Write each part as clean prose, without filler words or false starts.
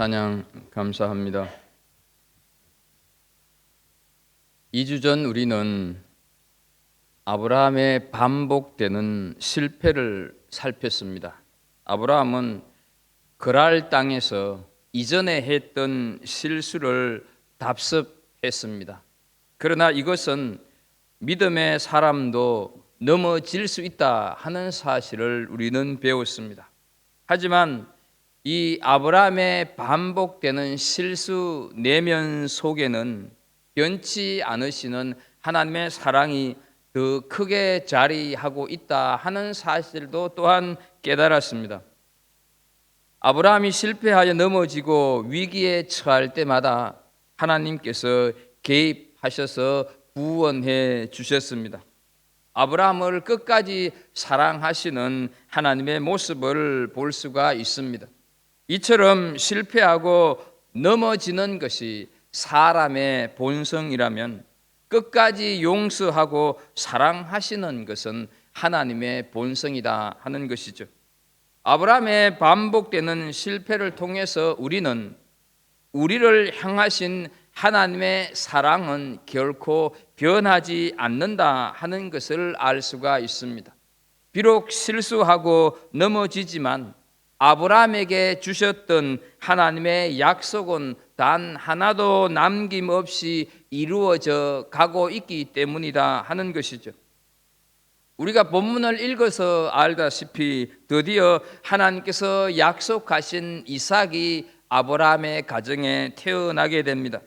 찬양 감사합니다. 2주 전 우리는 아브라함의 반복되는 실패를 살폈습니다. 아브라함은 그랄 땅에서 이전에 했던 실수를 답습했습니다. 그러나 이것은 믿음의 사람도 넘어질 수 있다 하는 사실을 우리는 배웠습니다. 하지만 이 아브라함의 반복되는 실수 내면 속에는 변치 않으시는 하나님의 사랑이 더 크게 자리하고 있다 하는 사실도 또한 깨달았습니다. 아브라함이 실패하여 넘어지고 위기에 처할 때마다 하나님께서 개입하셔서 구원해 주셨습니다. 아브라함을 끝까지 사랑하시는 하나님의 모습을 볼 수가 있습니다. 이처럼 실패하고 넘어지는 것이 사람의 본성이라면 끝까지 용서하고 사랑하시는 것은 하나님의 본성이다 하는 것이죠. 아브라함의 반복되는 실패를 통해서 우리는 우리를 향하신 하나님의 사랑은 결코 변하지 않는다 하는 것을 알 수가 있습니다. 비록 실수하고 넘어지지만 아브라함에게 주셨던 하나님의 약속은 단 하나도 남김없이 이루어져 가고 있기 때문이다 하는 것이죠. 우리가 본문을 읽어서 알다시피 드디어 하나님께서 약속하신 이삭이 아브라함의 가정에 태어나게 됩니다.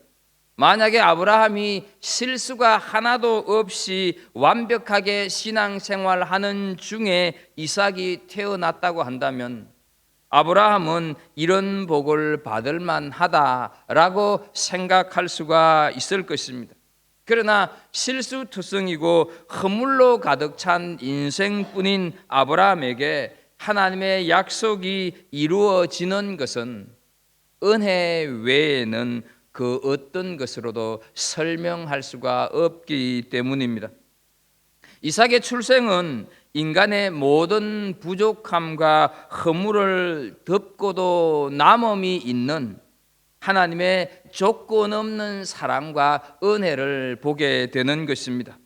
만약에 아브라함이 실수가 하나도 없이 완벽하게 신앙생활하는 중에 이삭이 태어났다고 한다면 아브라함은 이런 복을 받을 만하다라고 생각할 수가 있을 것입니다. 그러나 실수투성이고 허물로 가득 찬 인생뿐인 아브라함에게 하나님의 약속이 이루어지는 것은 은혜 외에는 그 어떤 것으로도 설명할 수가 없기 때문입니다. 이삭의 출생은 인간의 모든 부족함과 허물을 덮고도 남음이 있는 하나님의 조건 없는 사랑과 은혜를 보게 되는 것입니다.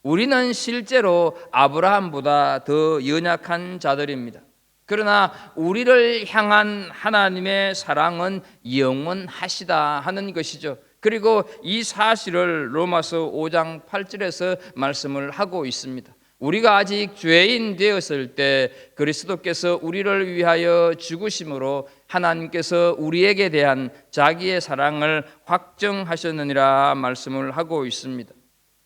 우리는 실제로 아브라함보다 더 연약한 자들입니다. 그러나 우리를 향한 하나님의 사랑은 영원하시다 하는 것이죠. 그리고 이 사실을 로마서 5장 8절에서 말씀을 하고 있습니다. 우리가 아직 죄인 되었을 때 그리스도께서 우리를 위하여 죽으심으로 하나님께서 우리에게 대한 자기의 사랑을 확정하셨느니라 말씀을 하고 있습니다.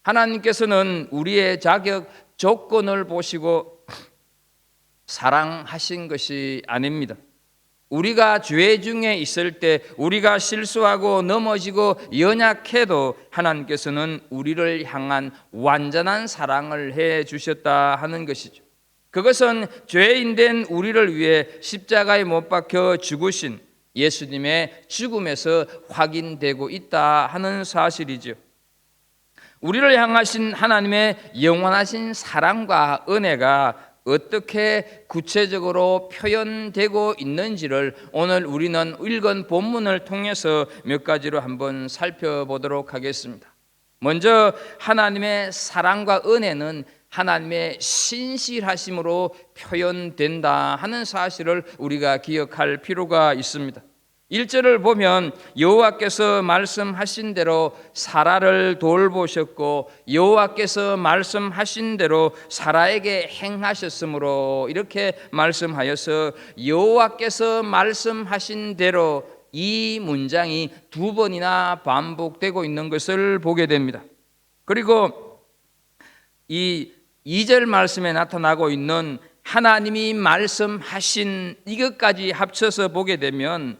하나님께서는 우리의 자격 조건을 보시고 사랑하신 것이 아닙니다. 우리가 죄 중에 있을 때 우리가 실수하고 넘어지고 연약해도 하나님께서는 우리를 향한 완전한 사랑을 해 주셨다 하는 것이죠. 그것은 죄인 된 우리를 위해 십자가에 못 박혀 죽으신 예수님의 죽음에서 확인되고 있다 하는 사실이죠. 우리를 향하신 하나님의 영원하신 사랑과 은혜가 어떻게 구체적으로 표현되고 있는지를 오늘 우리는 읽은 본문을 통해서 몇 가지로 한번 살펴보도록 하겠습니다. 먼저 하나님의 사랑과 은혜는 하나님의 신실하심으로 표현된다 하는 사실을 우리가 기억할 필요가 있습니다. 1절을 보면 여호와께서 말씀하신 대로 사라를 돌보셨고 여호와께서 말씀하신 대로 사라에게 행하셨으므로 이렇게 말씀하여서 여호와께서 말씀하신 대로 이 문장이 두 번이나 반복되고 있는 것을 보게 됩니다. 그리고 이 2절 말씀에 나타나고 있는 하나님이 말씀하신 이것까지 합쳐서 보게 되면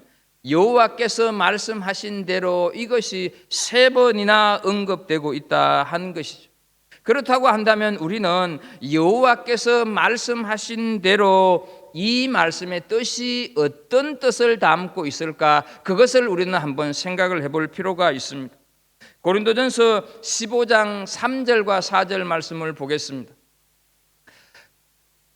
여호와께서 말씀하신 대로 이것이 세 번이나 언급되고 있다 하는 것이죠. 그렇다고 한다면 우리는 여호와께서 말씀하신 대로 이 말씀의 뜻이 어떤 뜻을 담고 있을까, 그것을 우리는 한번 생각을 해볼 필요가 있습니다. 고린도전서 15장 3절과 4절 말씀을 보겠습니다.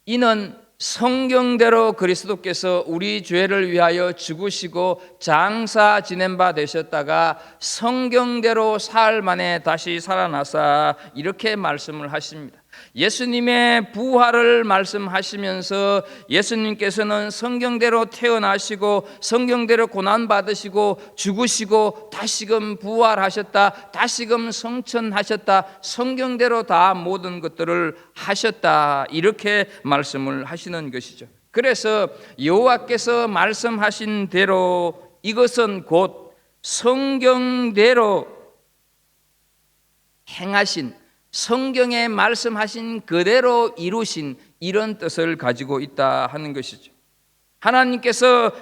이는 성경대로 그리스도께서 우리 죄를 위하여 죽으시고 장사 지낸 바 되셨다가 성경대로 사흘 만에 다시 살아나사 이렇게 말씀을 하십니다. 예수님의 부활을 말씀하시면서 예수님께서는 성경대로 태어나시고 성경대로 고난받으시고 죽으시고 다시금 부활하셨다, 다시금 성천하셨다, 성경대로 다 모든 것들을 하셨다, 이렇게 말씀을 하시는 것이죠. 그래서 여호와께서 말씀하신 대로 이것은 곧 성경대로 행하신, 성경에 말씀하신 그대로 이루신 이런 뜻을 가지고 있다 하는 것이죠. 하나님께서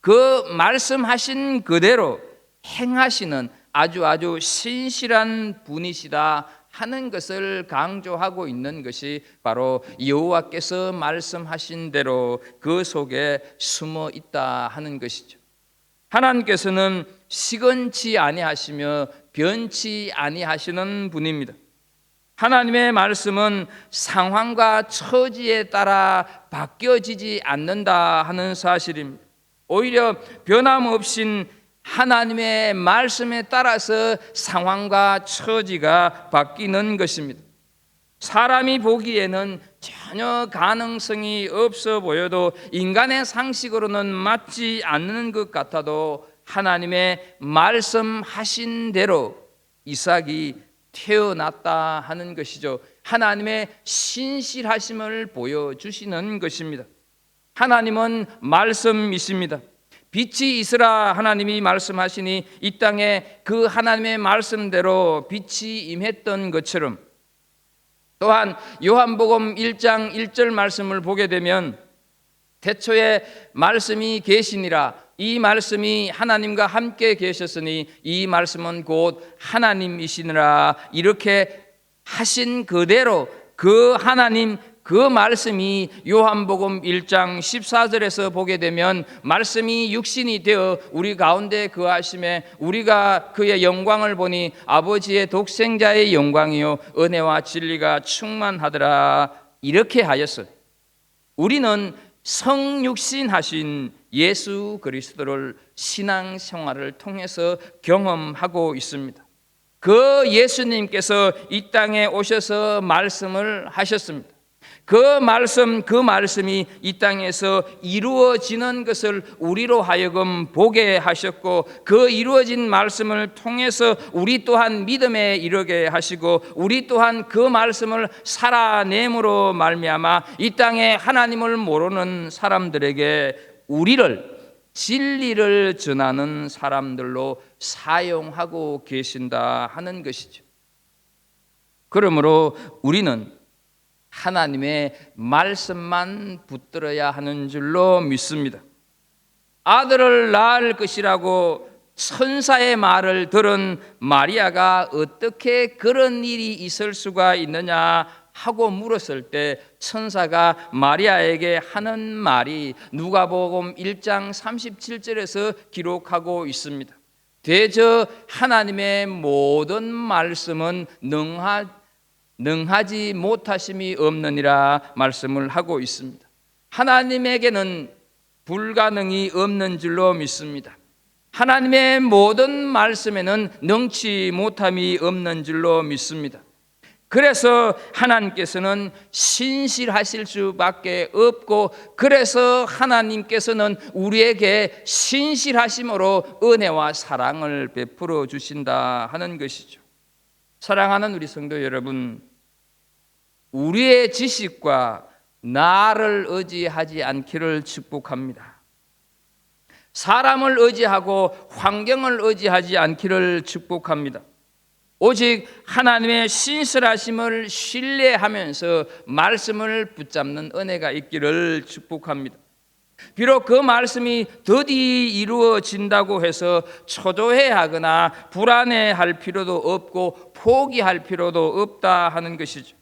그 말씀하신 그대로 행하시는 아주 신실한 분이시다 하는 것을 강조하고 있는 것이 바로 여호와께서 말씀하신 대로 그 속에 숨어 있다 하는 것이죠. 하나님께서는 시건치 아니하시며 변치 아니하시는 분입니다. 하나님의 말씀은 상황과 처지에 따라 바뀌어지지 않는다 하는 사실입니다. 오히려 변함없인 하나님의 말씀에 따라서 상황과 처지가 바뀌는 것입니다. 사람이 보기에는 전혀 가능성이 없어 보여도 인간의 상식으로는 맞지 않는 것 같아도 하나님의 말씀하신 대로 이삭이 태어났다 하는 것이죠. 하나님의 신실하심을 보여주시는 것입니다. 하나님은 말씀이십니다. 빛이 있으라 하나님이 말씀하시니 이 땅에 그 하나님의 말씀대로 빛이 임했던 것처럼, 또한 요한복음 1장 1절 말씀을 보게 되면 태초에 말씀이 계시니라, 이 말씀이 하나님과 함께 계셨으니 이 말씀은 곧 하나님이시니라, 이렇게 하신 그대로 그 하나님 그 말씀이 요한복음 1장 14절에서 보게 되면 말씀이 육신이 되어 우리 가운데 거하심에 우리가 그의 영광을 보니 아버지의 독생자의 영광이요 은혜와 진리가 충만하더라, 이렇게 하였어요. 우리는 성육신 하신 예수 그리스도를 신앙생활을 통해서 경험하고 있습니다. 그 예수님께서 이 땅에 오셔서 말씀을 하셨습니다. 그 말씀이 이 땅에서 이루어지는 것을 우리로 하여금 보게 하셨고, 그 이루어진 말씀을 통해서 우리 또한 믿음에 이르게 하시고, 우리 또한 그 말씀을 살아냄으로 말미암아 이 땅에 하나님을 모르는 사람들에게 우리를 진리를 전하는 사람들로 사용하고 계신다 하는 것이죠. 그러므로 우리는 하나님의 말씀만 붙들어야 하는 줄로 믿습니다. 아들을 낳을 것이라고 천사의 말을 들은 마리아가 어떻게 그런 일이 있을 수가 있느냐 하고 물었을 때 천사가 마리아에게 하는 말이 누가복음 1장 37절에서 기록하고 있습니다. 대저 하나님의 모든 말씀은 능하지 못하심이 없느니라 말씀을 하고 있습니다. 하나님에게는 불가능이 없는 줄로 믿습니다. 하나님의 모든 말씀에는 능치 못함이 없는 줄로 믿습니다. 그래서 하나님께서는 신실하실 수밖에 없고, 그래서 하나님께서는 우리에게 신실하심으로 은혜와 사랑을 베풀어 주신다 하는 것이죠. 사랑하는 우리 성도 여러분, 우리의 지식과 나를 의지하지 않기를 축복합니다. 사람을 의지하고 환경을 의지하지 않기를 축복합니다. 오직 하나님의 신실하심을 신뢰하면서 말씀을 붙잡는 은혜가 있기를 축복합니다. 비록 그 말씀이 더디 이루어진다고 해서 초조해하거나 불안해할 필요도 없고 포기할 필요도 없다 하는 것이죠.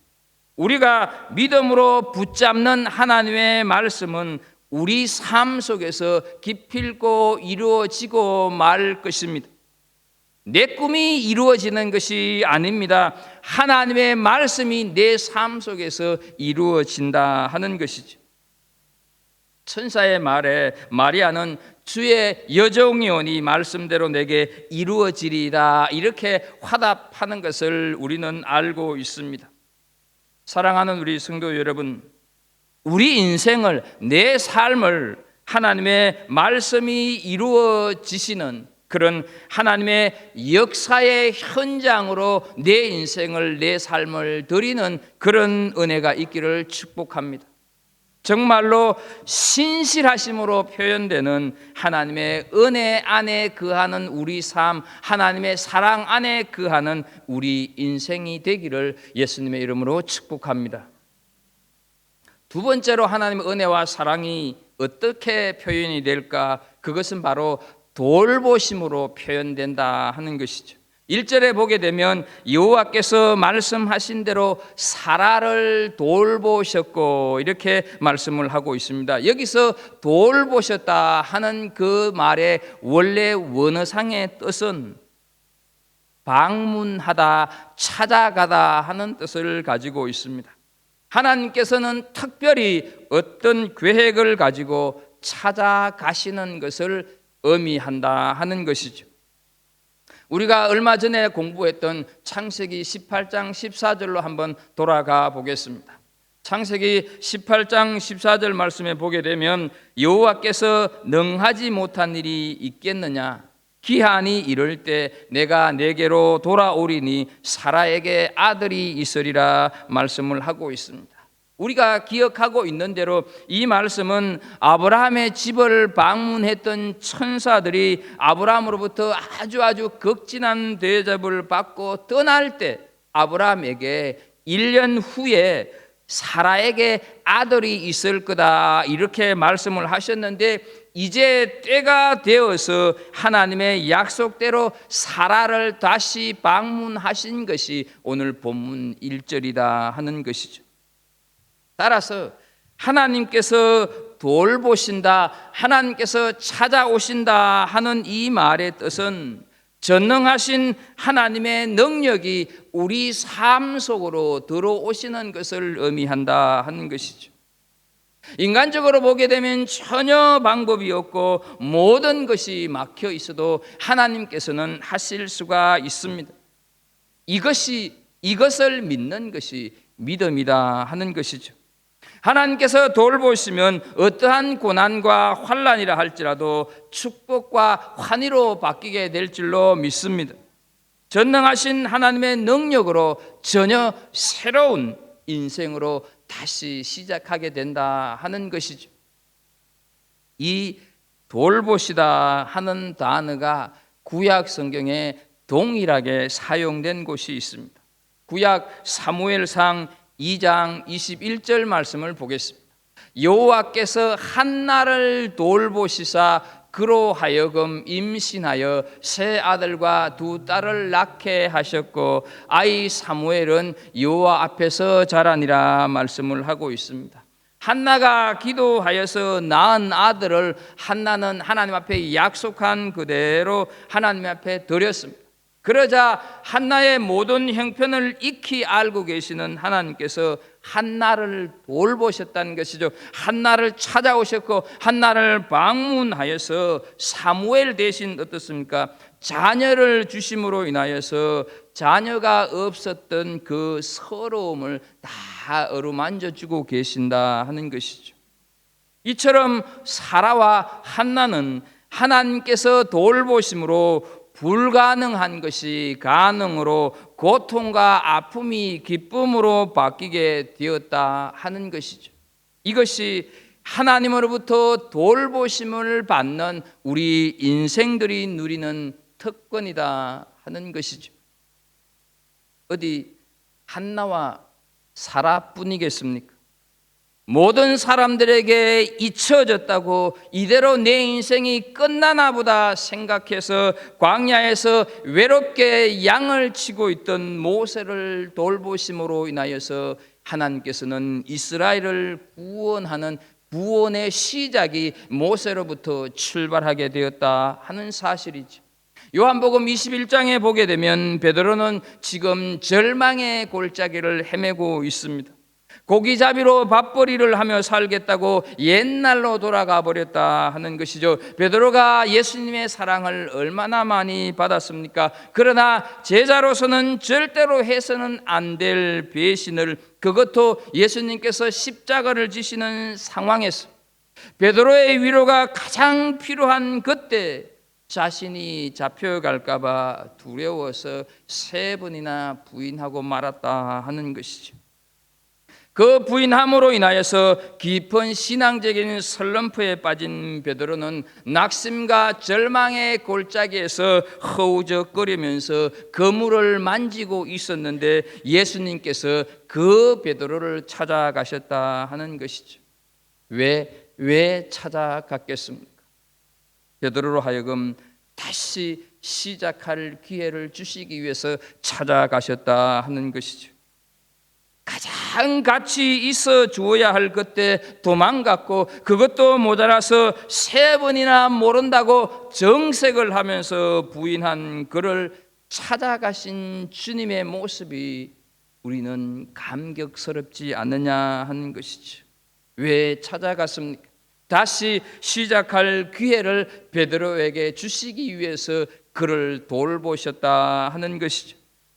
우리가 믿음으로 붙잡는 하나님의 말씀은 우리 삶 속에서 기필코 이루어지고 말 것입니다. 내 꿈이 이루어지는 것이 아닙니다. 하나님의 말씀이 내 삶 속에서 이루어진다 하는 것이죠. 천사의 말에 마리아는 주의 여종이오니 말씀대로 내게 이루어지리라 이렇게 화답하는 것을 우리는 알고 있습니다. 사랑하는 우리 성도 여러분, 우리 인생을, 내 삶을 하나님의 말씀이 이루어지시는 그런 하나님의 역사의 현장으로 내 인생을, 내 삶을 드리는 그런 은혜가 있기를 축복합니다. 정말로 신실하심으로 표현되는 하나님의 은혜 안에 거하는 우리 삶, 하나님의 사랑 안에 거하는 우리 인생이 되기를 예수님의 이름으로 축복합니다. 두 번째로 하나님의 은혜와 사랑이 어떻게 표현이 될까? 그것은 바로 돌보심으로 표현된다 하는 것이죠. 1절에 보게 되면 여호와께서 말씀하신 대로 사라를 돌보셨고 이렇게 말씀을 하고 있습니다. 여기서 돌보셨다 하는 그 말의 원래 원어상의 뜻은 방문하다, 찾아가다 하는 뜻을 가지고 있습니다. 하나님께서는 특별히 어떤 계획을 가지고 찾아가시는 것을 의미한다 하는 것이죠. 우리가 얼마 전에 공부했던 창세기 18장 14절로 한번 돌아가 보겠습니다. 창세기 18장 14절 말씀에 보게 되면 여호와께서 능하지 못한 일이 있겠느냐, 기한이 이를 때 내가 내게로 돌아오리니 사라에게 아들이 있으리라 말씀을 하고 있습니다. 우리가 기억하고 있는 대로 이 말씀은 아브라함의 집을 방문했던 천사들이 아브라함으로부터 아주 극진한 대접을 받고 떠날 때 아브라함에게 1년 후에 사라에게 아들이 있을 거다 이렇게 말씀을 하셨는데, 이제 때가 되어서 하나님의 약속대로 사라를 다시 방문하신 것이 오늘 본문 1절이다 하는 것이죠. 따라서 하나님께서 돌보신다, 하나님께서 찾아오신다 하는 이 말의 뜻은 전능하신 하나님의 능력이 우리 삶 속으로 들어오시는 것을 의미한다 하는 것이죠. 인간적으로 보게 되면 전혀 방법이 없고 모든 것이 막혀 있어도 하나님께서는 하실 수가 있습니다. 이것을 믿는 것이 믿음이다 하는 것이죠. 하나님께서 돌보시면 어떠한 고난과 환난이라 할지라도 축복과 환희로 바뀌게 될 줄로 믿습니다. 전능하신 하나님의 능력으로 전혀 새로운 인생으로 다시 시작하게 된다 하는 것이죠. 이 돌보시다 하는 단어가 구약 성경에 동일하게 사용된 곳이 있습니다. 구약 사무엘상 2장 21절 말씀을 보겠습니다. 여호와께서 한나를 돌보시사 그로 하여금 임신하여 세 아들과 두 딸을 낳게 하셨고 아이 사무엘은 여호와 앞에서 자라니라 말씀을 하고 있습니다. 한나가 기도하여서 낳은 아들을 한나는 하나님 앞에 약속한 그대로 하나님 앞에 드렸습니다. 그러자 한나의 모든 형편을 익히 알고 계시는 하나님께서 한나를 돌보셨다는 것이죠. 한나를 찾아오셨고 한나를 방문하여서 사무엘 대신 어떻습니까? 자녀를 주심으로 인하여서 자녀가 없었던 그 서러움을 다 어루만져 주고 계신다 하는 것이죠. 이처럼 사라와 한나는 하나님께서 돌보심으로 불가능한 것이 가능으로 고통과 아픔이 기쁨으로 바뀌게 되었다 하는 것이죠. 이것이 하나님으로부터 돌보심을 받는 우리 인생들이 누리는 특권이다 하는 것이죠. 어디 한나와 사라뿐이겠습니까? 모든 사람들에게 잊혀졌다고 이대로 내 인생이 끝나나 보다 생각해서 광야에서 외롭게 양을 치고 있던 모세를 돌보심으로 인하여서 하나님께서는 이스라엘을 구원하는 구원의 시작이 모세로부터 출발하게 되었다 하는 사실이죠. 요한복음 21장에 보게 되면 베드로는 지금 절망의 골짜기를 헤매고 있습니다. 고기잡이로 밥벌이를 하며 살겠다고 옛날로 돌아가 버렸다 하는 것이죠. 베드로가 예수님의 사랑을 얼마나 많이 받았습니까? 그러나 제자로서는 절대로 해서는 안 될 배신을, 그것도 예수님께서 십자가를 지시는 상황에서 베드로의 위로가 가장 필요한 그때 자신이 잡혀갈까 봐 두려워서 3번이나 부인하고 말았다 하는 것이죠. 그 부인함으로 인하여서 깊은 신앙적인 슬럼프에 빠진 베드로는 낙심과 절망의 골짜기에서 허우적거리면서 그물을 만지고 있었는데 예수님께서 그 베드로를 찾아가셨다 하는 것이죠. 왜 찾아갔겠습니까? 베드로로 하여금 다시 시작할 기회를 주시기 위해서 찾아가셨다 하는 것이죠. 가장 같이 있어 주어야 할 그때 도망갔고 그것도 모자라서 3번이나 모른다고 정색을 하면서 부인한 그를 찾아가신 주님의 모습이 우리는 감격스럽지 않느냐 하는 것이죠. 왜 찾아갔습니까? 다시 시작할 기회를 베드로에게 주시기 위해서 그를 돌보셨다 하는 것이죠.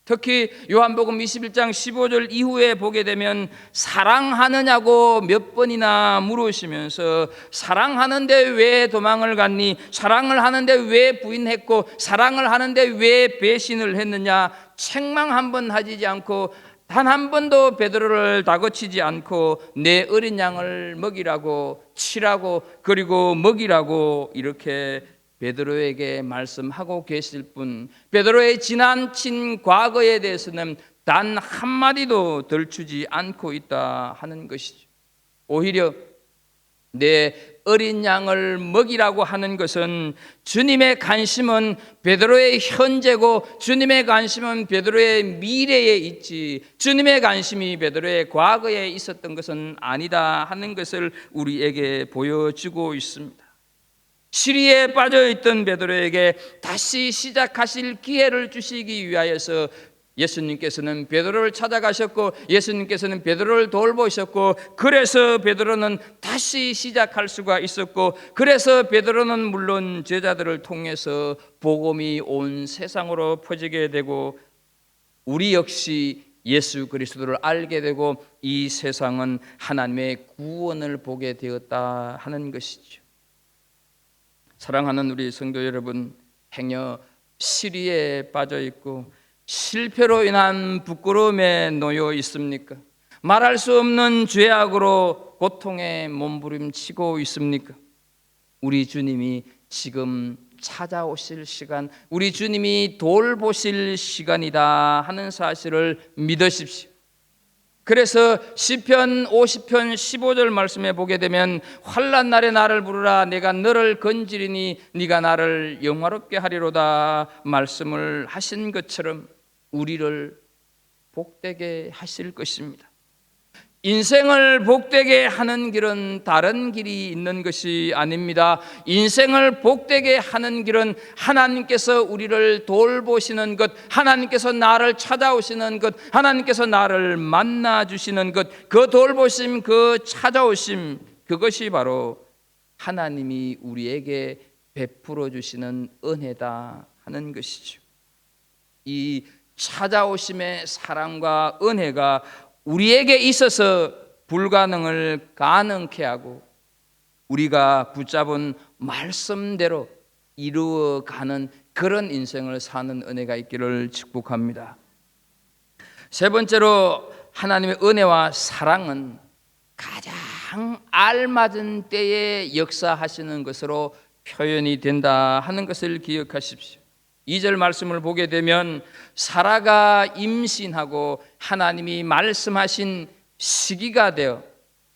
특히 요한복음 21장 15절 이후에 보게 되면 사랑하느냐고 몇 번이나 물으시면서 사랑하는데 왜 도망을 갔니? 사랑을 하는데 왜 부인했고 사랑을 하는데 왜 배신을 했느냐? 책망 한 번 하지 않고 단 한 번도 베드로를 다그치지 않고 내 어린 양을 먹이라고 치라고 그리고 먹이라고 이렇게 베드로에게 말씀하고 계실 분, 베드로의 지나친 과거에 대해서는 단 한마디도 덜추지 않고 있다 하는 것이죠. 오히려 내 어린 양을 먹이라고 하는 것은 주님의 관심은 베드로의 현재고 주님의 관심은 베드로의 미래에 있지 주님의 관심이 베드로의 과거에 있었던 것은 아니다 하는 것을 우리에게 보여주고 있습니다. 시리에 빠져있던 베드로에게 다시 시작하실 기회를 주시기 위하여서 예수님께서는 베드로를 찾아가셨고 예수님께서는 베드로를 돌보셨고 그래서 베드로는 다시 시작할 수가 있었고 그래서 베드로는 물론 제자들을 통해서 복음이 온 세상으로 퍼지게 되고 우리 역시 예수 그리스도를 알게 되고 이 세상은 하나님의 구원을 보게 되었다 하는 것이죠. 사랑하는 우리 성도 여러분, 행여 시리에 빠져 있고 실패로 인한 부끄러움에 놓여 있습니까? 말할 수 없는 죄악으로 고통에 몸부림치고 있습니까? 우리 주님이 지금 찾아오실 시간, 우리 주님이 돌보실 시간이다 하는 사실을 믿으십시오. 그래서 시편 50편 15절 말씀에 보게 되면 환난 날에 나를 부르라 내가 너를 건지리니 네가 나를 영화롭게 하리로다 말씀을 하신 것처럼 우리를 복되게 하실 것입니다. 인생을 복되게 하는 길은 다른 길이 있는 것이 아닙니다. 인생을 복되게 하는 길은 하나님께서 우리를 돌보시는 것, 하나님께서 나를 찾아오시는 것, 하나님께서 나를 만나 주시는 것, 그 돌보심, 그 찾아오심, 그것이 바로 하나님이 우리에게 베풀어 주시는 은혜다 하는 것이죠. 이 찾아오심의 사랑과 은혜가 우리에게 있어서 불가능을 가능케 하고 우리가 붙잡은 말씀대로 이루어가는 그런 인생을 사는 은혜가 있기를 축복합니다. 세 번째로 하나님의 은혜와 사랑은 가장 알맞은 때에 역사하시는 것으로 표현이 된다 하는 것을 기억하십시오. 2절 말씀을 보게 되면 사라가 임신하고 하나님이 말씀하신 시기가 되어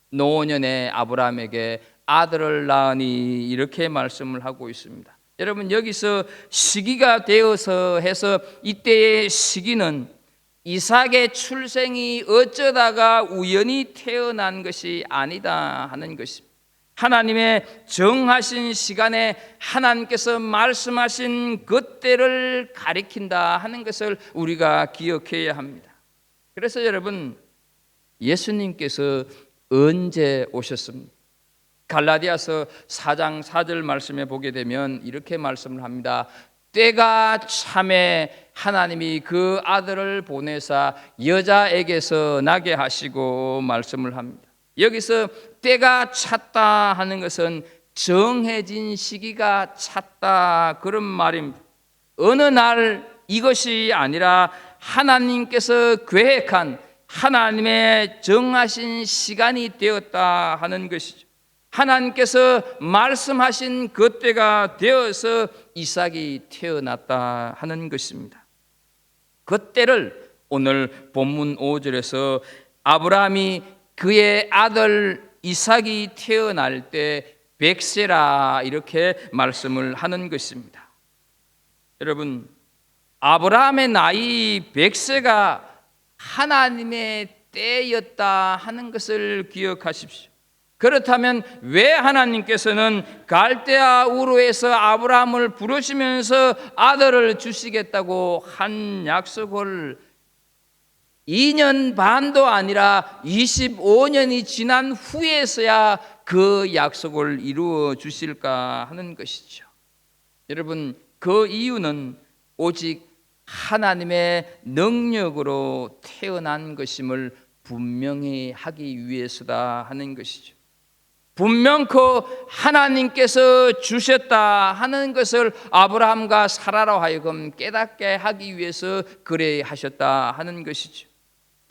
노년의 아브라함에게 아들을 낳으니 이렇게 말씀을 하고 있습니다. 여러분 여기서 시기가 되어서 해서 이때의 시기는 이삭의 출생이 어쩌다가 우연히 태어난 것이 아니다 하는 것입니다. 하나님의 정하신 시간에 하나님께서 말씀하신 그때를 가리킨다 하는 것을 우리가 기억해야 합니다. 그래서 여러분 예수님께서 언제 오셨습니까? 갈라디아서 4장 4절 말씀에 보게 되면 이렇게 말씀을 합니다. 때가 참에 하나님이 그 아들을 보내사 여자에게서 나게 하시고 말씀을 합니다. 여기서 때가 찼다 하는 것은 정해진 시기가 찼다 그런 말입니다. 어느 날 이것이 아니라 하나님께서 계획한 하나님의 정하신 시간이 되었다 하는 것이죠. 하나님께서 말씀하신 그때가 되어서 이삭이 태어났다 하는 것입니다. 그때를 오늘 본문 5절에서 아브라함이 그의 아들 이삭이 태어날 때 백세라 이렇게 말씀을 하는 것입니다. 여러분 아브라함의 나이 백세가 하나님의 때였다 하는 것을 기억하십시오. 그렇다면 왜 하나님께서는 갈대아 우르에서 아브라함을 부르시면서 아들을 주시겠다고 한 약속을 2년 반도 아니라 25년이 지난 후에서야 그 약속을 이루어 주실까 하는 것이죠. 여러분 그 이유는 오직 하나님의 능력으로 태어난 것임을 분명히 하기 위해서다 하는 것이죠. 분명코 하나님께서 주셨다 하는 것을 아브라함과 사라로 하여금 깨닫게 하기 위해서 그래 하셨다 하는 것이죠.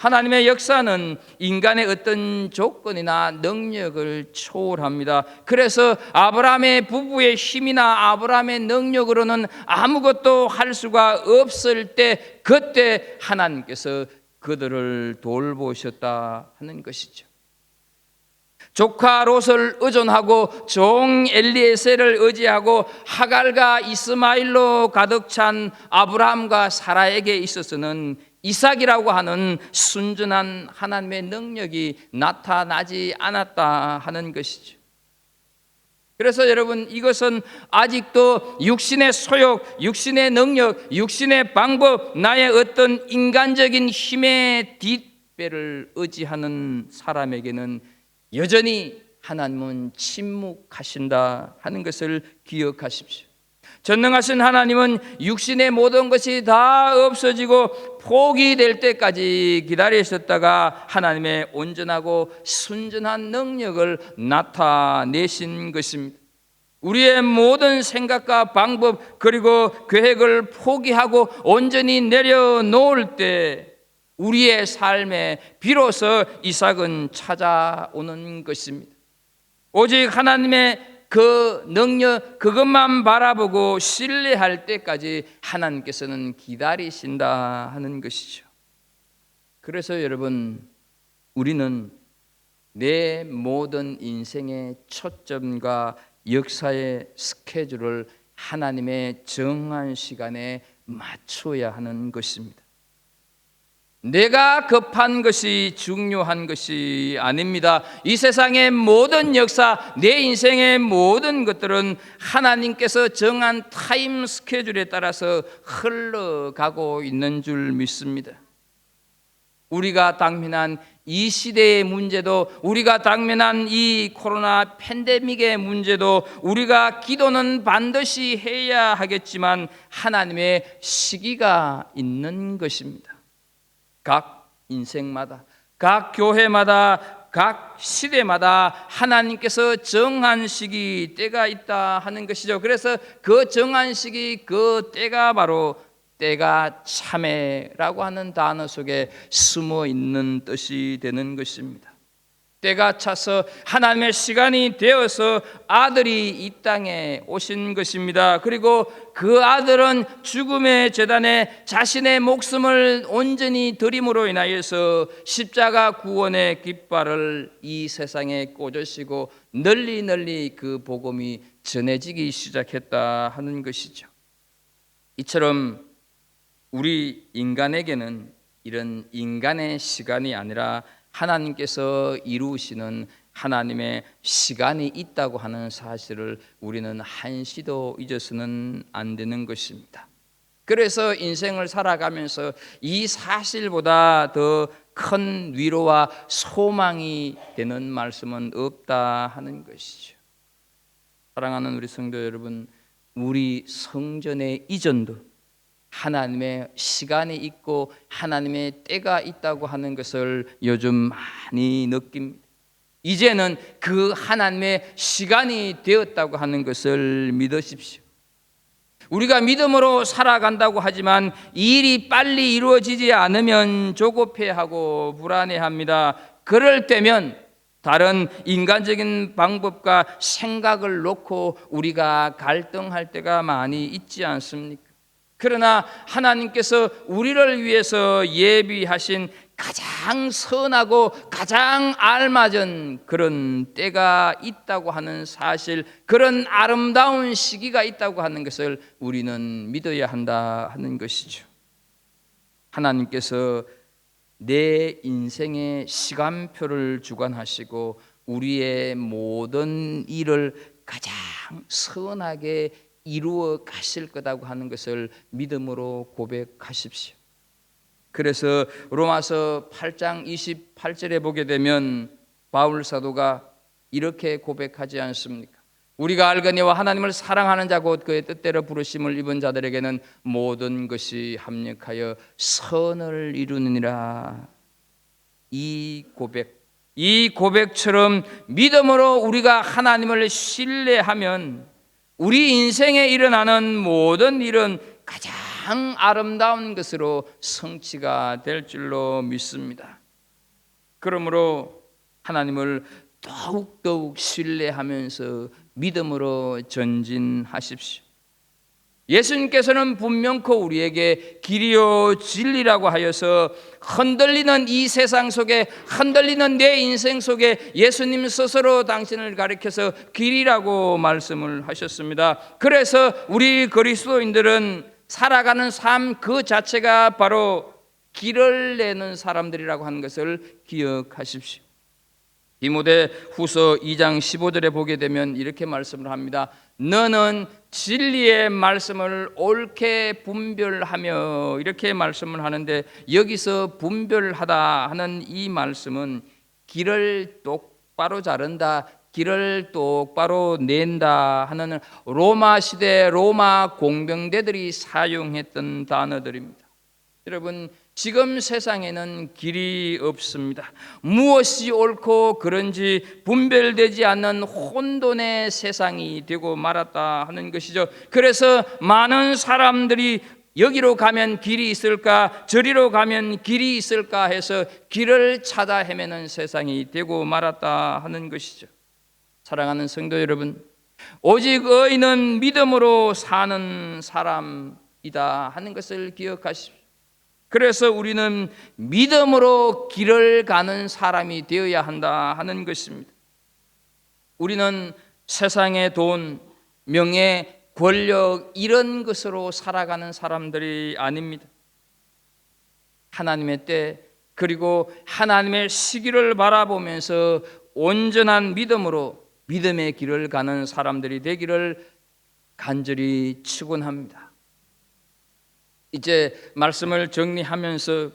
하나님의 역사는 인간의 어떤 조건이나 능력을 초월합니다. 그래서 아브라함의 부부의 힘이나 아브라함의 능력으로는 아무것도 할 수가 없을 때 그때 하나님께서 그들을 돌보셨다 하는 것이죠. 조카 롯을 의존하고 종 엘리에셀을 의지하고 하갈과 이스마일로 가득 찬 아브라함과 사라에게 있어서는 이삭이라고 하는 순전한 하나님의 능력이 나타나지 않았다 하는 것이죠. 그래서 여러분, 이것은 아직도 육신의 소욕, 육신의 능력, 육신의 방법, 나의 어떤 인간적인 힘의 뒷배를 의지하는 사람에게는 여전히 하나님은 침묵하신다 하는 것을 기억하십시오. 전능하신 하나님은 육신의 모든 것이 다 없어지고 포기될 때까지 기다리셨다가 하나님의 온전하고 순전한 능력을 나타내신 것입니다. 우리의 모든 생각과 방법 그리고 계획을 포기하고 온전히 내려놓을 때 우리의 삶에 비로소 이삭은 찾아오는 것입니다. 오직 하나님의 그 능력, 그것만 바라보고 신뢰할 때까지 하나님께서는 기다리신다 하는 것이죠. 그래서 여러분, 우리는 내 모든 인생의 초점과 역사의 스케줄을 하나님의 정한 시간에 맞춰야 하는 것입니다. 내가 급한 것이 중요한 것이 아닙니다. 이 세상의 모든 역사, 내 인생의 모든 것들은 하나님께서 정한 타임 스케줄에 따라서 흘러가고 있는 줄 믿습니다. 우리가 당면한 이 시대의 문제도, 우리가 당면한 이 코로나 팬데믹의 문제도, 우리가 기도는 반드시 해야 하겠지만 하나님의 시기가 있는 것입니다. 각 인생마다, 각 교회마다, 각 시대마다 하나님께서 정한 시기, 때가 있다 하는 것이죠. 그래서 그 정한 시기, 그 때가 바로 때가 참회라고 하는 단어 속에 숨어 있는 뜻이 되는 것입니다. 때가 차서 하나님의 시간이 되어서 아들이 이 땅에 오신 것입니다. 그리고 그 아들은 죽음의 제단에 자신의 목숨을 온전히 드림으로 인하여서 십자가 구원의 깃발을 이 세상에 꽂으시고 널리 널리 그 복음이 전해지기 시작했다 하는 것이죠. 이처럼 우리 인간에게는 이런 인간의 시간이 아니라 하나님께서 이루시는 하나님의 시간이 있다고 하는 사실을 우리는 한시도 잊어서는 안 되는 것입니다. 그래서 인생을 살아가면서 이 사실보다 더 큰 위로와 소망이 되는 말씀은 없다 하는 것이죠. 사랑하는 우리 성도 여러분, 우리 성전의 이전도 하나님의 시간이 있고 하나님의 때가 있다고 하는 것을 요즘 많이 느낍니다. 이제는 그 하나님의 시간이 되었다고 하는 것을 믿으십시오. 우리가 믿음으로 살아간다고 하지만 이 일이 빨리 이루어지지 않으면 조급해하고 불안해합니다. 그럴 때면 다른 인간적인 방법과 생각을 놓고 우리가 갈등할 때가 많이 있지 않습니까? 그러나 하나님께서 우리를 위해서 예비하신 가장 선하고 가장 알맞은 그런 때가 있다고 하는 사실, 그런 아름다운 시기가 있다고 하는 것을 우리는 믿어야 한다 하는 것이죠. 하나님께서 내 인생의 시간표를 주관하시고 우리의 모든 일을 가장 선하게 이루어 가실 거라고 하는 것을 믿음으로 고백하십시오. 그래서 로마서 8장 28절에 보게 되면 바울 사도가 이렇게 고백하지 않습니까? 우리가 알거니와 하나님을 사랑하는 자 곧 그의 뜻대로 부르심을 입은 자들에게는 모든 것이 합력하여 선을 이루느니라. 이 고백처럼 믿음으로 우리가 하나님을 신뢰하면 우리 인생에 일어나는 모든 일은 가장 아름다운 것으로 성취가 될 줄로 믿습니다. 그러므로 하나님을 더욱더욱 신뢰하면서 믿음으로 전진하십시오. 예수님께서는 분명코 우리에게 길이요 진리라고 하여서 흔들리는 이 세상 속에, 흔들리는 내 인생 속에 예수님 스스로 당신을 가리켜서 길이라고 말씀을 하셨습니다. 그래서 우리 그리스도인들은 살아가는 삶 그 자체가 바로 길을 내는 사람들이라고 하는 것을 기억하십시오. 디모데후서 2장 15절에 보게 되면 이렇게 말씀을 합니다. 너는 진리의 말씀을 옳게 분별하며, 이렇게 말씀을 하는데, 여기서 분별하다 하는 이 말씀은 길을 똑바로 자른다, 길을 똑바로 낸다 하는 로마 시대 로마 공병대들이 사용했던 단어들입니다. 여러분, 지금 세상에는 길이 없습니다. 무엇이 옳고 그른지 분별되지 않는 혼돈의 세상이 되고 말았다 하는 것이죠. 그래서 많은 사람들이 여기로 가면 길이 있을까, 저리로 가면 길이 있을까 해서 길을 찾아 헤매는 세상이 되고 말았다 하는 것이죠. 사랑하는 성도 여러분, 오직 의인은 믿음으로 사는 사람이다 하는 것을 기억하십시오. 그래서 우리는 믿음으로 길을 가는 사람이 되어야 한다 하는 것입니다. 우리는 세상의 돈, 명예, 권력 이런 것으로 살아가는 사람들이 아닙니다. 하나님의 때, 그리고 하나님의 시기를 바라보면서 온전한 믿음으로 믿음의 길을 가는 사람들이 되기를 간절히 축원합니다. 이제 말씀을 정리하면서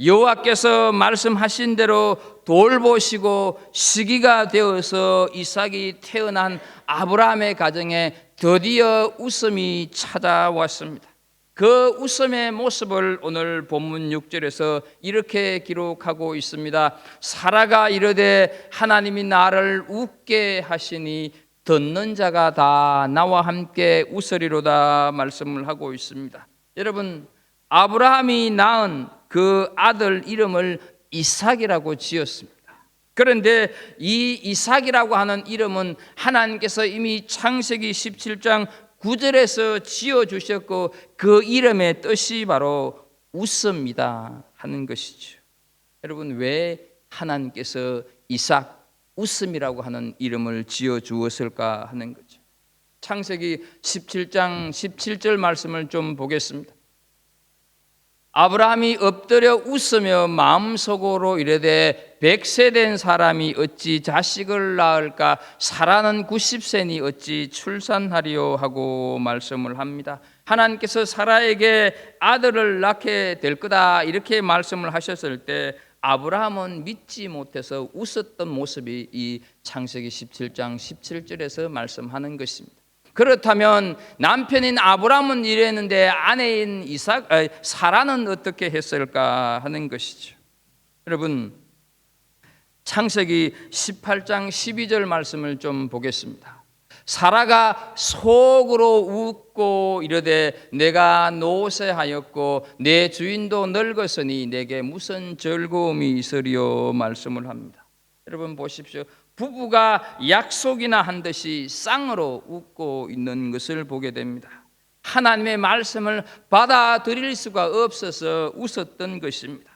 여호와께서 말씀하신 대로 돌보시고 시기가 되어서 이삭이 태어난 아브라함의 가정에 드디어 웃음이 찾아왔습니다. 그 웃음의 모습을 오늘 본문 6절에서 이렇게 기록하고 있습니다. 사라가 이르되 하나님이 나를 웃게 하시니 듣는 자가 다 나와 함께 웃으리로다 말씀을 하고 있습니다. 여러분, 아브라함이 낳은 그 아들 이름을 이삭이라고 지었습니다. 그런데 이 이삭이라고 하는 이름은 하나님께서 이미 창세기 17장 9절에서 지어주셨고 그 이름의 뜻이 바로 웃음이다 하는 것이죠. 여러분, 왜 하나님께서 이삭, 웃음이라고 하는 이름을 지어주었을까 하는 거죠. 창세기 17장 17절 말씀을 좀 보겠습니다. 아브라함이 엎드려 웃으며 마음속으로 이르되 100세 된 사람이 어찌 자식을 낳을까, 사라는 90세니 어찌 출산하리요 하고 말씀을 합니다. 하나님께서 사라에게 아들을 낳게 될 거다 이렇게 말씀을 하셨을 때 아브라함은 믿지 못해서 웃었던 모습이 이 창세기 17장 17절에서 말씀하는 것입니다. 그렇다면 남편인 아브라함은 이랬는데 아내인 사라는 어떻게 했을까 하는 것이죠. 여러분, 창세기 18장 12절 말씀을 좀 보겠습니다. 사라가 속으로 웃고 이르되 내가 노쇠하였고 내 주인도 늙었으니 내게 무슨 즐거움이 있으리요 말씀을 합니다. 여러분 보십시오. 부부가 약속이나 한 듯이 쌍으로 웃고 있는 것을 보게 됩니다. 하나님의 말씀을 받아들일 수가 없어서 웃었던 것입니다.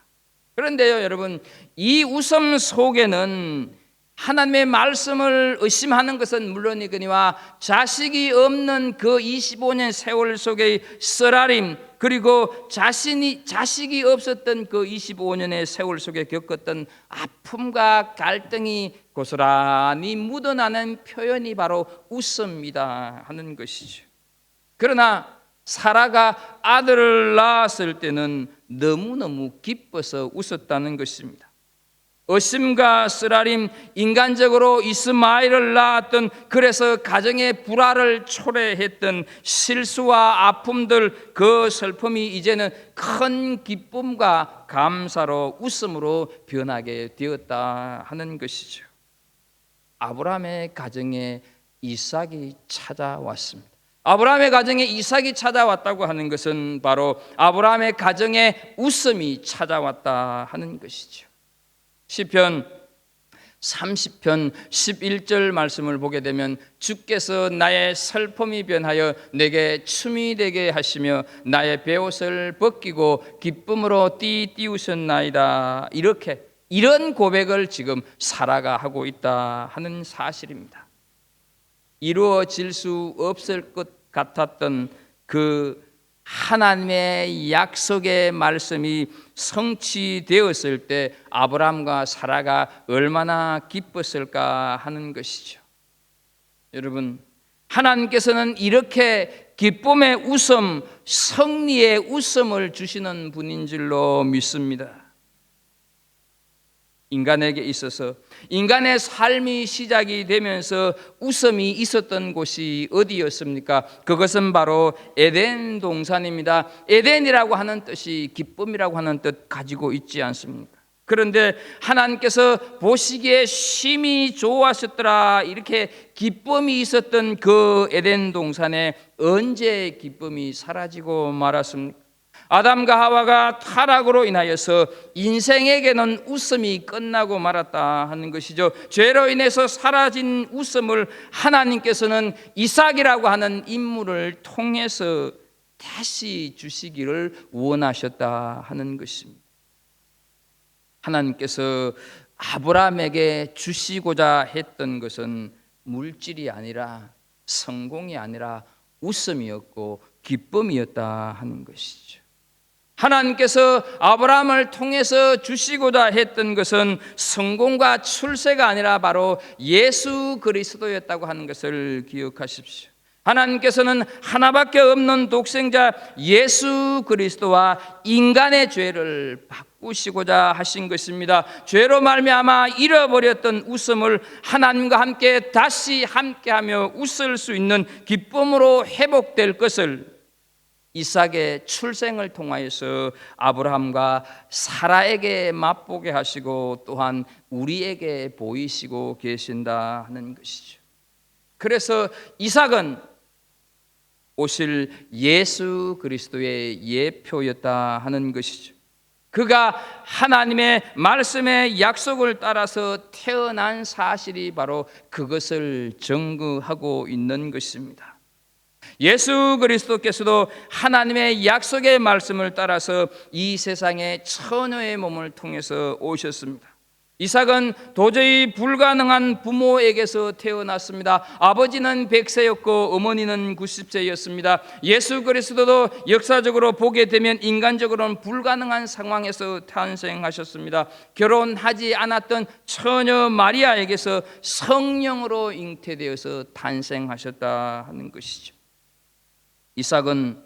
그런데요, 여러분, 이 웃음 속에는 하나님의 말씀을 의심하는 것은 물론이거니와 자식이 없는 그 25년 세월 속의 쓰라림, 그리고 자식이 없었던 그 25년의 세월 속에 겪었던 아픔과 갈등이 고스란히 묻어나는 표현이 바로 웃음이다 하는 것이죠. 그러나 사라가 아들을 낳았을 때는 너무너무 기뻐서 웃었다는 것입니다. 의심과 쓰라림, 인간적으로 이스마엘을 낳았던, 그래서 가정의 불화를 초래했던 실수와 아픔들, 그 슬픔이 이제는 큰 기쁨과 감사로 웃음으로 변하게 되었다 하는 것이죠. 아브라함의 가정에 이삭이 찾아왔습니다. 아브라함의 가정에 이삭이 찾아왔다고 하는 것은 바로 아브라함의 가정에 웃음이 찾아왔다 하는 것이죠. 시편 30편 11절 말씀을 보게 되면 주께서 나의 슬픔이 변하여 내게 춤이 되게 하시며 나의 베옷을 벗기고 기쁨으로 띠우셨나이다. 이런 고백을 지금 사라가 하고 있다 하는 사실입니다. 이루어질 수 없을 것 같았던 그 하나님의 약속의 말씀이 성취되었을 때 아브라함과 사라가 얼마나 기뻤을까 하는 것이죠. 여러분, 하나님께서는 이렇게 기쁨의 웃음, 승리의 웃음을 주시는 분인 줄로 믿습니다. 인간에게 있어서 인간의 삶이 시작이 되면서 웃음이 있었던 곳이 어디였습니까? 그것은 바로 에덴 동산입니다. 에덴이라고 하는 뜻이 기쁨이라고 하는 뜻 가지고 있지 않습니까? 그런데 하나님께서 보시기에 심히 좋아하셨더라, 이렇게 기쁨이 있었던 그 에덴 동산에 언제 기쁨이 사라지고 말았습니까? 아담과 하와가 타락으로 인하여서 인생에게는 웃음이 끝나고 말았다 하는 것이죠. 죄로 인해서 사라진 웃음을 하나님께서는 이삭이라고 하는 인물을 통해서 다시 주시기를 원하셨다 하는 것입니다. 하나님께서 아브라함에게 주시고자 했던 것은 물질이 아니라 성공이 아니라 웃음이었고 기쁨이었다 하는 것이죠. 하나님께서 아브라함을 통해서 주시고자 했던 것은 성공과 출세가 아니라 바로 예수 그리스도였다고 하는 것을 기억하십시오. 하나님께서는 하나밖에 없는 독생자 예수 그리스도와 인간의 죄를 바꾸시고자 하신 것입니다. 죄로 말미암아 잃어버렸던 웃음을 하나님과 함께 다시 함께하며 웃을 수 있는 기쁨으로 회복될 것을 이삭의 출생을 통하여서 아브라함과 사라에게 맛보게 하시고 또한 우리에게 보이시고 계신다 하는 것이죠. 그래서 이삭은 오실 예수 그리스도의 예표였다 하는 것이죠. 그가 하나님의 말씀의 약속을 따라서 태어난 사실이 바로 그것을 증거하고 있는 것입니다. 예수 그리스도께서도 하나님의 약속의 말씀을 따라서 이 세상에 처녀의 몸을 통해서 오셨습니다. 이삭은 도저히 불가능한 부모에게서 태어났습니다. 아버지는 100세였고 어머니는 90세였습니다. 예수 그리스도도 역사적으로 보게 되면 인간적으로는 불가능한 상황에서 탄생하셨습니다. 결혼하지 않았던 처녀 마리아에게서 성령으로 잉태되어서 탄생하셨다 하는 것이죠. 이삭은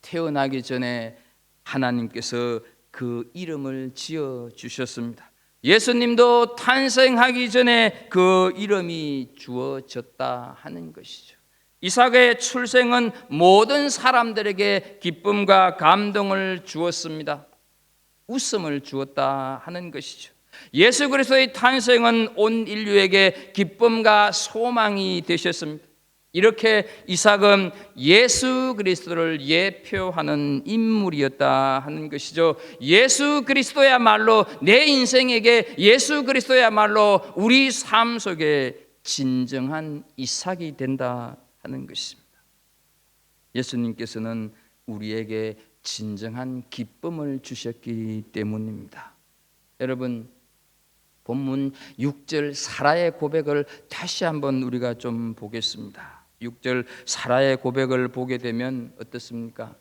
태어나기 전에 하나님께서 그 이름을 지어 주셨습니다. 예수님도 탄생하기 전에 그 이름이 주어졌다 하는 것이죠. 이삭의 출생은 모든 사람들에게 기쁨과 감동을 주었습니다. 웃음을 주었다 하는 것이죠. 예수 그리스도의 탄생은 온 인류에게 기쁨과 소망이 되셨습니다. 이렇게 이삭은 예수 그리스도를 예표하는 인물이었다 하는 것이죠. 예수 그리스도야말로 내 인생에게, 예수 그리스도야말로 우리 삶 속에 진정한 이삭이 된다 하는 것입니다. 예수님께서는 우리에게 진정한 기쁨을 주셨기 때문입니다. 여러분, 본문 6절 사라의 고백을 다시 한번 우리가 좀 보겠습니다. 6절 사라의 고백을 보게 되면 어떻습니까?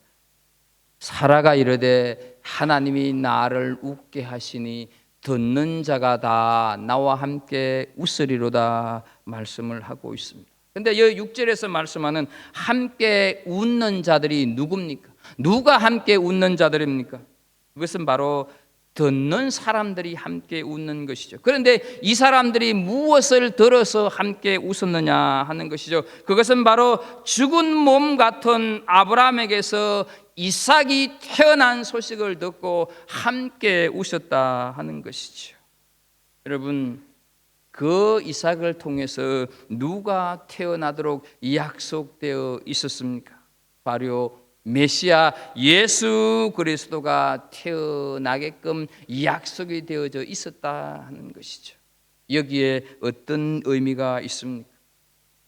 사라가 이르되 하나님이 나를 웃게 하시니 듣는 자가 다 나와 함께 웃으리로다 말씀을 하고 있습니다. 그런데 이 6절에서 말씀하는 함께 웃는 자들이 누굽니까? 누가 함께 웃는 자들입니까? 그것은 바로 듣는 사람들이 함께 웃는 것이죠. 그런데 이 사람들이 무엇을 들어서 함께 웃었느냐 하는 것이죠. 그것은 바로 죽은 몸 같은 아브라함에게서 이삭이 태어난 소식을 듣고 함께 웃었다 하는 것이죠. 여러분, 그 이삭을 통해서 누가 태어나도록 약속되어 있었습니까? 바로 메시아 예수 그리스도가 태어나게끔 약속이 되어져 있었다 하는 것이죠. 여기에 어떤 의미가 있습니까?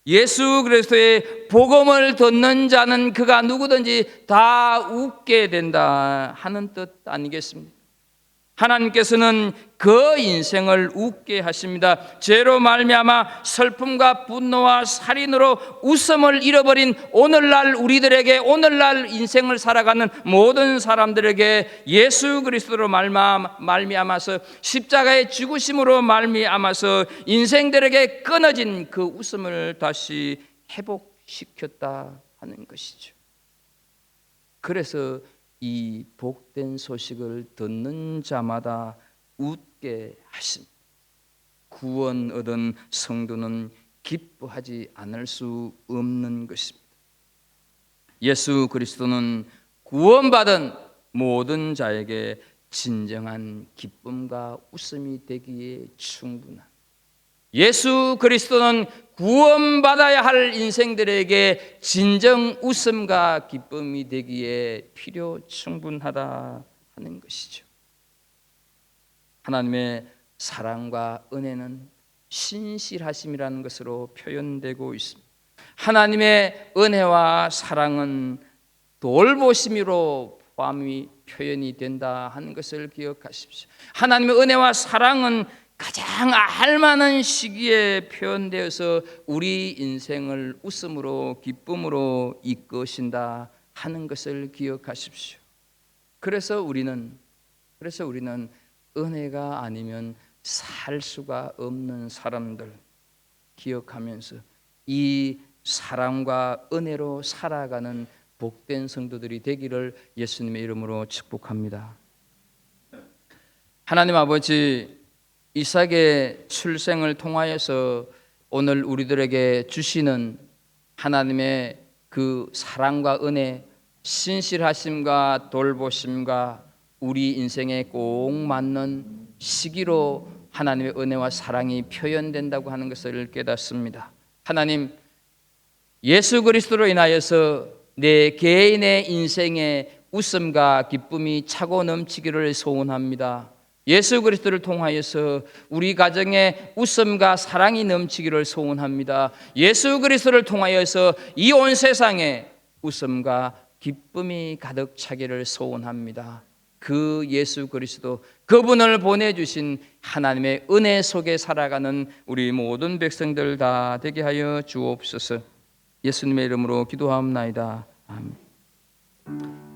예수 그리스도의 복음을 듣는 자는 그가 누구든지 다 웃게 된다 하는 뜻 아니겠습니까? 하나님께서는 그 인생을 웃게 하십니다. 죄로 말미암아 슬픔과 분노와 살인으로 웃음을 잃어버린 오늘날 우리들에게, 오늘날 인생을 살아가는 모든 사람들에게 예수 그리스도로 말미암아서, 십자가의 죽으심으로 말미암아서 인생들에게 끊어진 그 웃음을 다시 회복시켰다 하는 것이죠. 그래서 이 복된 소식을 듣는 자마다 웃게 하십니다. 구원 얻은 성도는 기뻐하지 않을 수 없는 것입니다. 예수 그리스도는 구원받은 모든 자에게 진정한 기쁨과 웃음이 되기에 충분한, 예수 그리스도는 구원받아야 할 인생들에게 진정 웃음과 기쁨이 되기에 필요 충분하다 하는 것이죠. 하나님의 사랑과 은혜는 신실하심이라는 것으로 표현되고 있습니다. 하나님의 은혜와 사랑은 돌보심으로 표현이 된다 하는 것을 기억하십시오. 하나님의 은혜와 사랑은 가장 알만한 시기에 표현되어서 우리 인생을 웃음으로 기쁨으로 이끄신다 하는 것을 기억하십시오. 그래서 우리는 은혜가 아니면 살 수가 없는 사람들 기억하면서 이 사랑과 은혜로 살아가는 복된 성도들이 되기를 예수님의 이름으로 축복합니다. 하나님 아버지, 이삭의 출생을 통하여서 오늘 우리들에게 주시는 하나님의 그 사랑과 은혜, 신실하심과 돌보심과 우리 인생에 꼭 맞는 시기로 하나님의 은혜와 사랑이 표현된다고 하는 것을 깨닫습니다. 하나님, 예수 그리스도로 인하여서 내 개인의 인생에 웃음과 기쁨이 차고 넘치기를 소원합니다. 예수 그리스도를 통하여서 우리 가정에 웃음과 사랑이 넘치기를 소원합니다. 예수 그리스도를 통하여서 이 온 세상에 웃음과 기쁨이 가득 차기를 소원합니다. 그 예수 그리스도, 그분을 보내주신 하나님의 은혜 속에 살아가는 우리 모든 백성들 다 되게 하여 주옵소서. 예수님의 이름으로 기도하옵나이다. 아멘.